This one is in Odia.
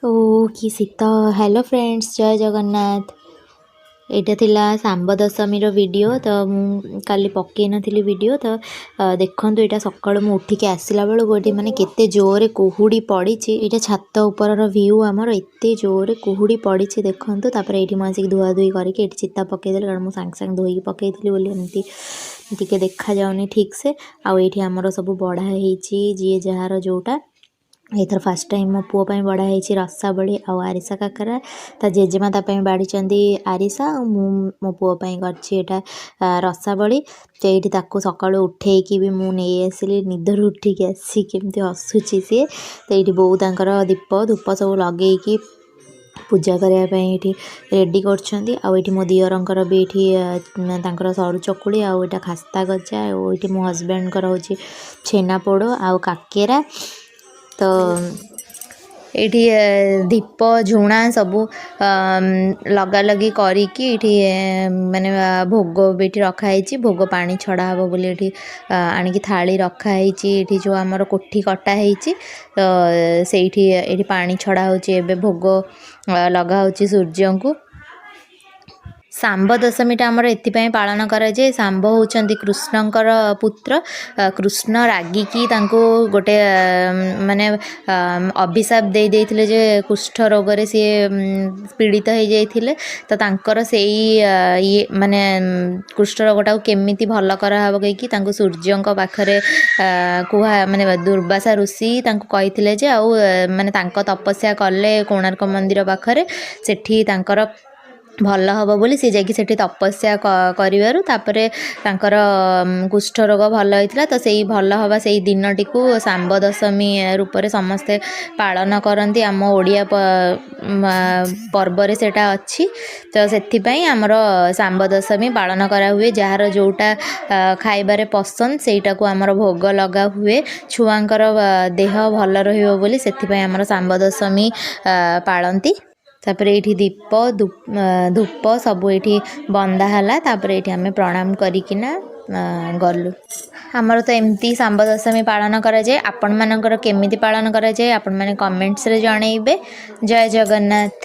ଓ କି ଶୀତ। ହ୍ୟାଲୋ ଫ୍ରେଣ୍ଡସ୍, ଜୟ ଜଗନ୍ନାଥ। ଏଇଟା ଥିଲା ଶାମ୍ବ ଦଶମୀର ଭିଡ଼ିଓ। ତ ମୁଁ କାଲି ପକେଇ ନଥିଲି ଭିଡ଼ିଓ। ତ ଦେଖନ୍ତୁ, ଏଇଟା ସକାଳୁ ମୁଁ ଉଠିକି ଆସିଲା ବେଳକୁ ଏଠି ମାନେ କେତେ ଜୋରରେ କୁହୁଡ଼ି ପଡ଼ିଛି। ଏଇଟା ଛାତ ଉପରର ଭ୍ୟୁ ଆମର, ଏତେ ଜୋରରେ କୁହୁଡ଼ି ପଡ଼ିଛି ଦେଖନ୍ତୁ। ତାପରେ ଏଇଠି ମୁଁ ଆସିକି ଧୁଆଧୁଇ କରିକି ଏଇଠି ଚିତା ପକେଇଦେଲି, କାରଣ ମୁଁ ସାଙ୍ଗେ ସାଙ୍ଗେ ଧୋଇକି ପକେଇଥିଲି ବୋଲି ଏମିତି ଟିକେ ଦେଖାଯାଉନି ଠିକ୍ସେ। ଆଉ ଏଇଠି ଆମର ସବୁ ବଢ଼ା ହେଇଛି ଯିଏ ଯାହାର ଯେଉଁଟା। ଏଇଥର ଫାର୍ଷ୍ଟ ଟାଇମ୍ ମୋ ପୁଅ ପାଇଁ ବଢ଼ା ହେଇଛି ରସାବଳି ଆଉ ଆରିସା କାକରା। ତା ଜେଜେମା ତା ପାଇଁ ବାଢ଼ିଛନ୍ତି ଆରିସା, ଆଉ ମୁଁ ମୋ ପୁଅ ପାଇଁ କରିଛି ଏଇଟା ରସାବଳି। ତ ଏଇଠି ତାକୁ ସକାଳୁ ଉଠେଇକି ବି ମୁଁ ନେଇ ଆସିଲି, ନିଦରୁ ଉଠିକି ଆସି କେମିତି ହସୁଛି ସିଏ। ତ ଏଇଠି ବୋଉ ତାଙ୍କର ଦୀପ ଧୂପ ସବୁ ଲଗେଇକି ପୂଜା କରିବା ପାଇଁ ଏଇଠି ରେଡ଼ି କରୁଛନ୍ତି। ଆଉ ଏଇଠି ମୋ ଦିଅରଙ୍କର ବି ଏଇଠି ତାଙ୍କର ସରୁ ଚକୁଳି, ଆଉ ଏଇଟା ଖାସ୍ତା ଗଜା, ଆଉ ଏଇଠି ମୋ ହଜବେଣ୍ଡଙ୍କର ହେଉଛି ଛେନାପୋଡ଼ ଆଉ କାକେରା। ତ ଏଇଠି ଦୀପ ଝୁଣା ସବୁ ଲଗାଲଗି କରିକି ଏଇଠି ମାନେ ଭୋଗ ବି ଏଇଠି ରଖାହେଇଛି। ଭୋଗ ପାଣି ଛଡ଼ା ହେବ ବୋଲି ଏଇଠି ଆଣିକି ଥାଳି ରଖାହେଇଛି। ଏଇଠି ଯେଉଁ ଆମର କୋଠି କଟା ହେଇଛି, ତ ସେଇଠି ଏଇଠି ପାଣି ଛଡ଼ା ହେଉଛି। ଏବେ ଭୋଗ ଲଗା ହେଉଛି ସୂର୍ଯ୍ୟଙ୍କୁ। ଶାମ୍ବ ଦଶମୀଟା ଆମର ଏଥିପାଇଁ ପାଳନ କରାଯାଏ, ଶାମ୍ବ ହେଉଛନ୍ତି କୃଷ୍ଣଙ୍କର ପୁତ୍ର। କୃଷ୍ଣ ରାଗିକି ତାଙ୍କୁ ଗୋଟେ ମାନେ ଅଭିଶାପ ଦେଇଥିଲେ ଯେ କୁଷ୍ଠ ରୋଗରେ ସିଏ ପୀଡ଼ିତ ହେଇଯାଇଥିଲେ। ତ ତାଙ୍କର ସେଇ ମାନେ କୁଷ୍ଠ ରୋଗଟାକୁ କେମିତି ଭଲ କରାହେବ କହିକି ତାଙ୍କୁ ସୂର୍ଯ୍ୟଙ୍କ ପାଖରେ ମାନେ ଦୁର୍ବାସା ଋଷି ତାଙ୍କୁ କହିଥିଲେ ଯେ, ଆଉ ମାନେ ତାଙ୍କ ତପସ୍ୟା କଲେ କୋଣାର୍କ ମନ୍ଦିର ପାଖରେ ସେଠି ତାଙ୍କର ଭଲ ହେବ ବୋଲି ସେ ଯାଇକି ସେଠି ତପସ୍ୟା କରିବାରୁ ତାପରେ ତାଙ୍କର କୁଷ୍ଠ ରୋଗ ଭଲ ହେଇଥିଲା। ତ ସେଇ ଭଲ ହେବା ସେଇ ଦିନଟିକୁ ଶାମ୍ବ ଦଶମୀ ରୂପରେ ସମସ୍ତେ ପାଳନ କରନ୍ତି। ଆମ ଓଡ଼ିଆ ପର୍ବରେ ସେଇଟା ଅଛି। ତ ସେଥିପାଇଁ ଆମର ଶାମ୍ବ ଦଶମୀ ପାଳନ କରାହୁଏ। ଯାହାର ଯେଉଁଟା ଖାଇବାରେ ପସନ୍ଦ ସେଇଟାକୁ ଆମର ଭୋଗ ଲଗା ହୁଏ, ଛୁଆଙ୍କର ଦେହ ଭଲ ରହିବ ବୋଲି। ସେଥିପାଇଁ ଆମର ଶାମ୍ବ ଦଶମୀ ପାଳନ୍ତି। ତାପରେ ଏଇଠି ଦୀପ ଧୂପ ସବୁ ଏଇଠି ବନ୍ଦା ହେଲା। ତାପରେ ଏଇଠି ଆମେ ପ୍ରଣାମ କରିକିନା ଗଲୁ। ଆମର ତ ଏମିତି ଶାମ୍ବ ଦଶମୀ ପାଳନ କରାଯାଏ। ଆପଣମାନଙ୍କର କେମିତି ପାଳନ କରାଯାଏ ଆପଣମାନେ କମେଣ୍ଟସରେ ଜଣେଇବେ। ଜୟ ଜଗନ୍ନାଥ।